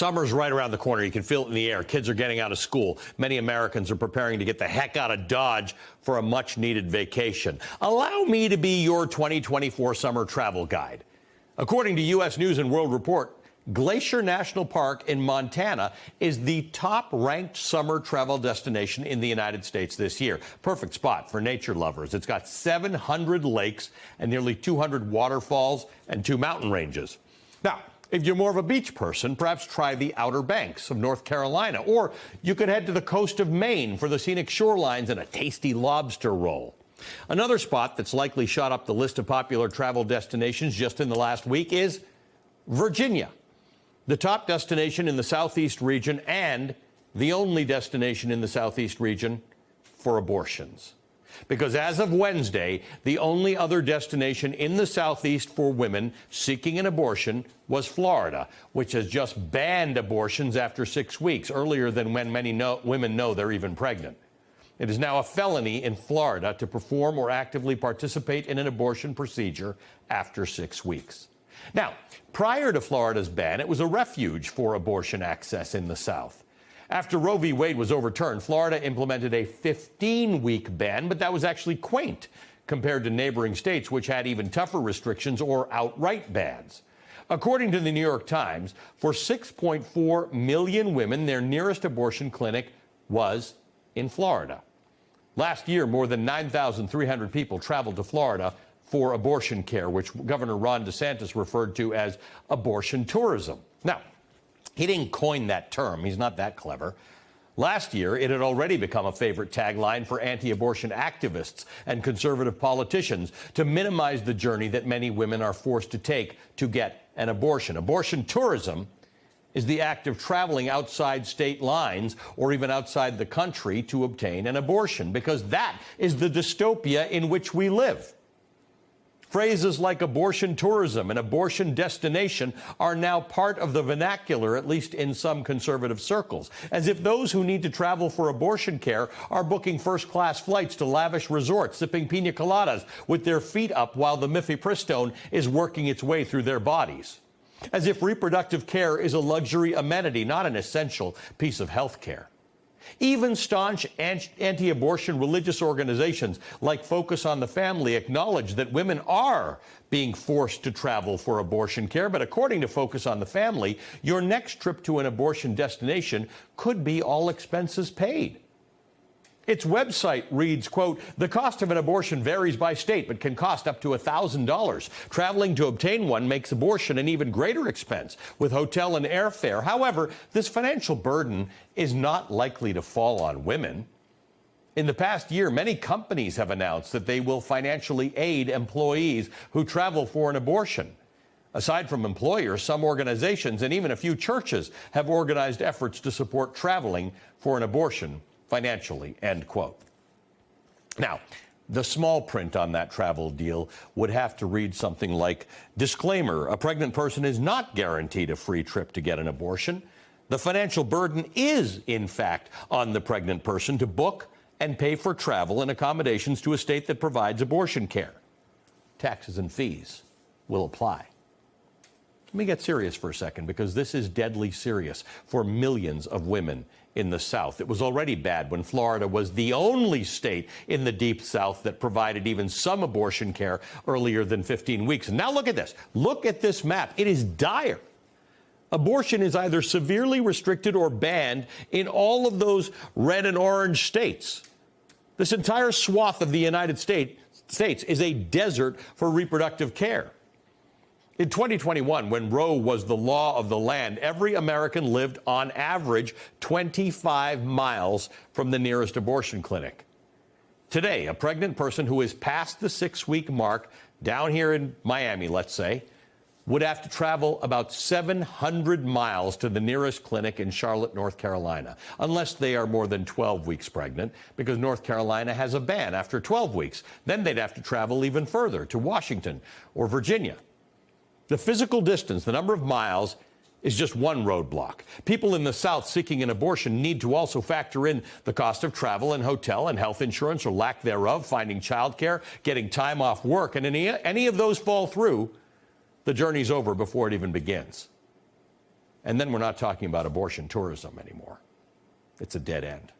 Summer's right around the corner. You can feel it in the air. Kids are getting out of school. Many Americans are preparing to get the heck out of Dodge for a much-needed vacation. Allow me to be your 2024 summer travel guide. According to U.S. News and World Report, Glacier National Park in Montana is the top-ranked summer travel destination in the United States this year. Perfect spot for nature lovers. It's got 700 lakes and nearly 200 waterfalls and 2 mountain ranges. Now, if you're more of a beach person, perhaps try the Outer Banks of North Carolina, or you could head to the coast of Maine for the scenic shorelines and a tasty lobster roll. Another spot that's likely shot up the list of popular travel destinations just in the last week is Virginia, the top destination in the Southeast region and the only destination in the Southeast region for abortions. Because as of Wednesday, the only other destination in the Southeast for women seeking an abortion was Florida, which has just banned abortions after 6 weeks, earlier than when many women know they're even pregnant. It is now a felony in Florida to perform or actively participate in an abortion procedure after 6 weeks. Now, prior to Florida's ban, it was a refuge for abortion access in the South. After Roe v. Wade was overturned, Florida implemented a 15-week ban, but that was actually quaint compared to neighboring states, which had even tougher restrictions or outright bans. According to the New York Times, for 6.4 million women, their nearest abortion clinic was in Florida. Last year, more than 9,300 people traveled to Florida for abortion care, which Governor Ron DeSantis referred to as abortion tourism. Now, he didn't coin that term. He's not that clever. Last year, it had already become a favorite tagline for anti-abortion activists and conservative politicians to minimize the journey that many women are forced to take to get an abortion. Abortion tourism is the act of traveling outside state lines or even outside the country to obtain an abortion, because that is the dystopia in which we live. Phrases like abortion tourism and abortion destination are now part of the vernacular, at least in some conservative circles, as if those who need to travel for abortion care are booking first-class flights to lavish resorts, sipping pina coladas with their feet up while the mifepristone is working its way through their bodies. As if reproductive care is a luxury amenity, not an essential piece of health care. Even staunch anti-abortion religious organizations like Focus on the Family acknowledge that women are being forced to travel for abortion care. But according to Focus on the Family, your next trip to an abortion destination could be all expenses paid. Its website reads, quote, "The cost of an abortion varies by state, but can cost up to $1,000. Traveling to obtain one makes abortion an even greater expense, with hotel and airfare. However, this financial burden is not likely to fall on women. In the past year, many companies have announced that they will financially aid employees who travel for an abortion. Aside from employers, some organizations and even a few churches have organized efforts to support traveling for an abortion financially," end quote. Now, the small print on that travel deal would have to read something like, "Disclaimer, a pregnant person is not guaranteed a free trip to get an abortion. The financial burden is, in fact, on the pregnant person to book and pay for travel and accommodations to a state that provides abortion care. Taxes and fees will apply." Let me get serious for a second, because this is deadly serious for millions of women in the South. It was already bad when Florida was the only state in the Deep South that provided even some abortion care earlier than 15 weeks. And now look at this. Look at this map. It is dire. Abortion is either severely restricted or banned in all of those red and orange states. This entire swath of the United States is a desert for reproductive care. In 2021, when Roe was the law of the land, every American lived on average 25 miles from the nearest abortion clinic. Today, a pregnant person who is past the 6-week mark, down here in Miami, let's say, would have to travel about 700 miles to the nearest clinic in Charlotte, North Carolina, unless they are more than 12 weeks pregnant, because North Carolina has a ban after 12 weeks. Then they'd have to travel even further to Washington or Virginia. The physical distance, the number of miles, is just one roadblock. People in the South seeking an abortion need to also factor in the cost of travel and hotel and health insurance or lack thereof, finding childcare, getting time off work, and any of those fall through, the journey's over before it even begins. And then we're not talking about abortion tourism anymore. It's a dead end.